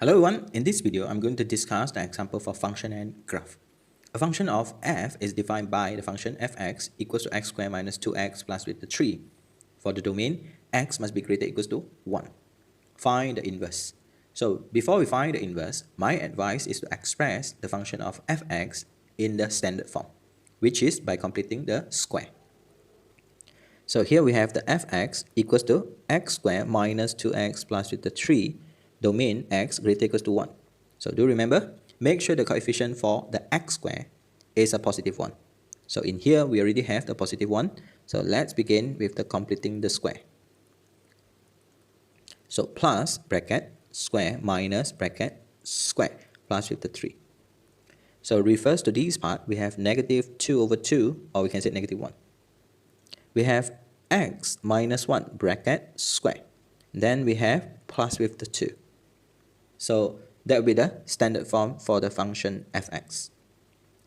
Hello everyone, in this video I'm going to discuss the example for function and graph. A function of f is defined by the function fx equals to x squared minus 2x plus with the 3. For the domain, x must be greater or equals to 1. Find the inverse. So before we find the inverse, my advice is to express the function of fx in the standard form, which is by completing the square. So here we have the fx equals to x squared minus 2x plus with the 3, domain x greater equals to 1. So do remember, make sure the coefficient for the x squared is a positive 1. So in here we already have the positive 1. So let's begin with the completing the square. So plus bracket square minus bracket square plus with the 3. So refers to this part, we have negative 2 over 2, or we can say negative 1. We have x minus 1 bracket square. Then we have plus with the 2. So that will be the standard form for the function fx.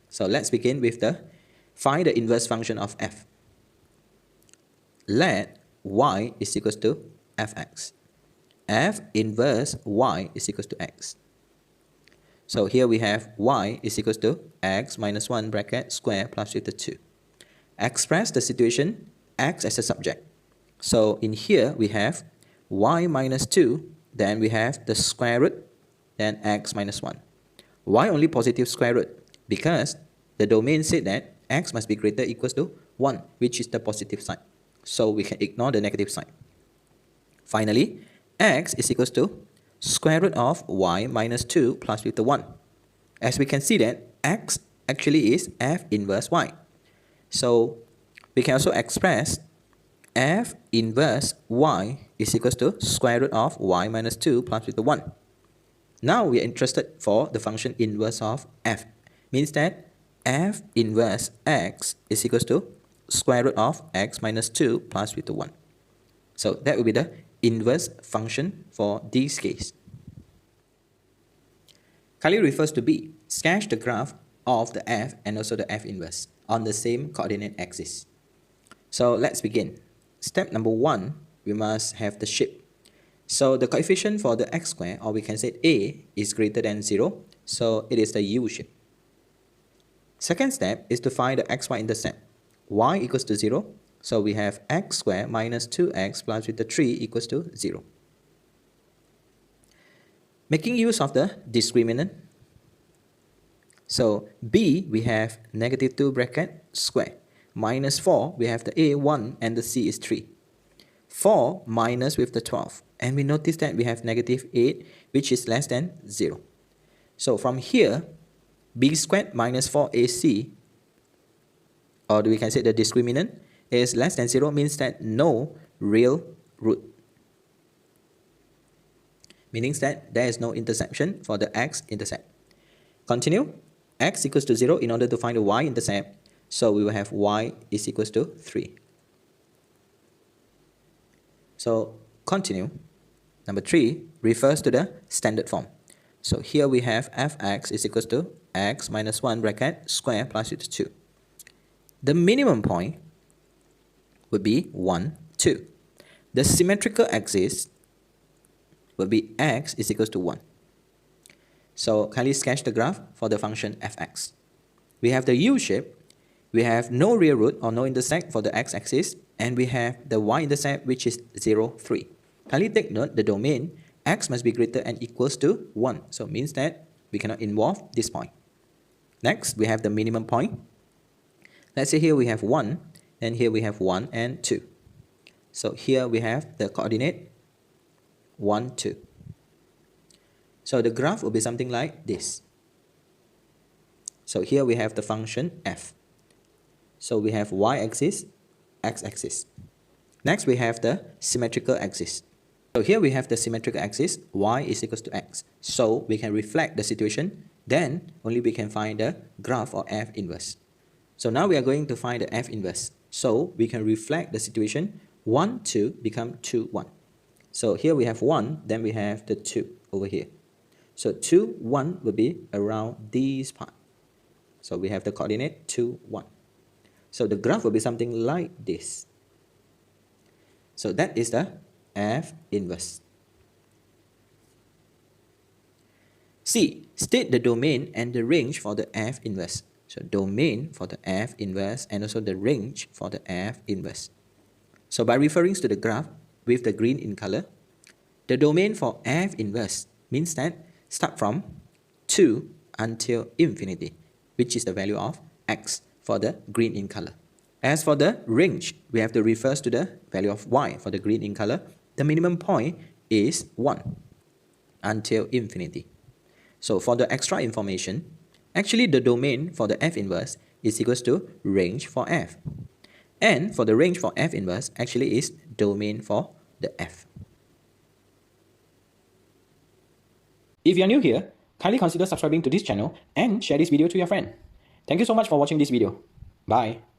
So let's begin with the find the inverse function of f. Let y is equals to fx. F inverse y is equals to x. So here we have y is equals to x minus 1 bracket square plus with the 2. Express the situation x as a subject. So in here we have y minus 2, then we have the square root, then x minus 1. Why only positive square root? Because the domain said that x must be greater or equals to 1, which is the positive sign. So we can ignore the negative sign. Finally, x is equals to square root of y minus 2 plus with the 1. As we can see that x actually is f inverse y. So we can also express f inverse y is equals to square root of y minus 2 plus with the 1. Now we are interested for the function inverse of f. Means that f inverse x is equals to square root of x minus 2 plus with the 1. So that will be the inverse function for this case. Kali refers to B. Sketch the graph of the f and also the f inverse on the same coordinate axis. So let's begin. Step number 1, we must have the shape. So the coefficient for the x square, or we can say a, is greater than 0. So it is the U shape. Second step is to find the xy intercept. Y equals to 0. So we have x squared minus 2x plus with the 3 equals to 0. Making use of the discriminant. So b, we have negative 2 bracket square. Minus 4, we have the a 1 and the c is 3. 4 minus with the 12. And we notice that we have negative 8, which is less than 0. So from here, b squared minus 4ac, or we can say the discriminant, is less than 0, means that no real root. Meaning that there is no intersection for the x-intercept. Continue. X equals to 0 in order to find the y-intercept. So we will have y is equals to 3. So continue. Number 3 refers to the standard form. So here we have fx is equals to x minus 1 bracket square plus with 2. The minimum point would be 1, 2. The symmetrical axis would be x is equals to 1. So kindly sketch the graph for the function fx. We have the U shape. We have no real root or no intersect for the x-axis, and we have the y-intercept, which is 0, 3. Kindly take note, the domain x must be greater and equals to 1. So it means that we cannot involve this point. Next, we have the minimum point. Let's say here we have 1, and here we have 1 and 2. So here we have the coordinate 1, 2. So the graph will be something like this. So here we have the function f. So we have y-axis, x-axis. Next we have the symmetrical axis. So here we have the symmetrical axis, y is equals to x. So we can reflect the situation, then only we can find the graph or f inverse. So now we are going to find the f inverse. So we can reflect the situation, 1, 2 become 2, 1. So here we have 1, then we have the 2 over here. So 2, 1 will be around this part. So we have the coordinate 2, 1. So the graph will be something like this. So that is the f inverse. C. State the domain and the range for the F inverse. So domain for the F inverse and also the range for the F inverse. So by referring to the graph with the green in color, the domain for F inverse means that start from 2 until infinity, which is the value of x for the green in color. As for the range, we have to refer to the value of y for the green in color. The minimum point is 1 until infinity. So for the extra information, actually the domain for the F inverse is equals to range for F. And for the range for F inverse actually is domain for the F. If you are new here, kindly consider subscribing to this channel and share this video to your friend. Thank you so much for watching this video. Bye.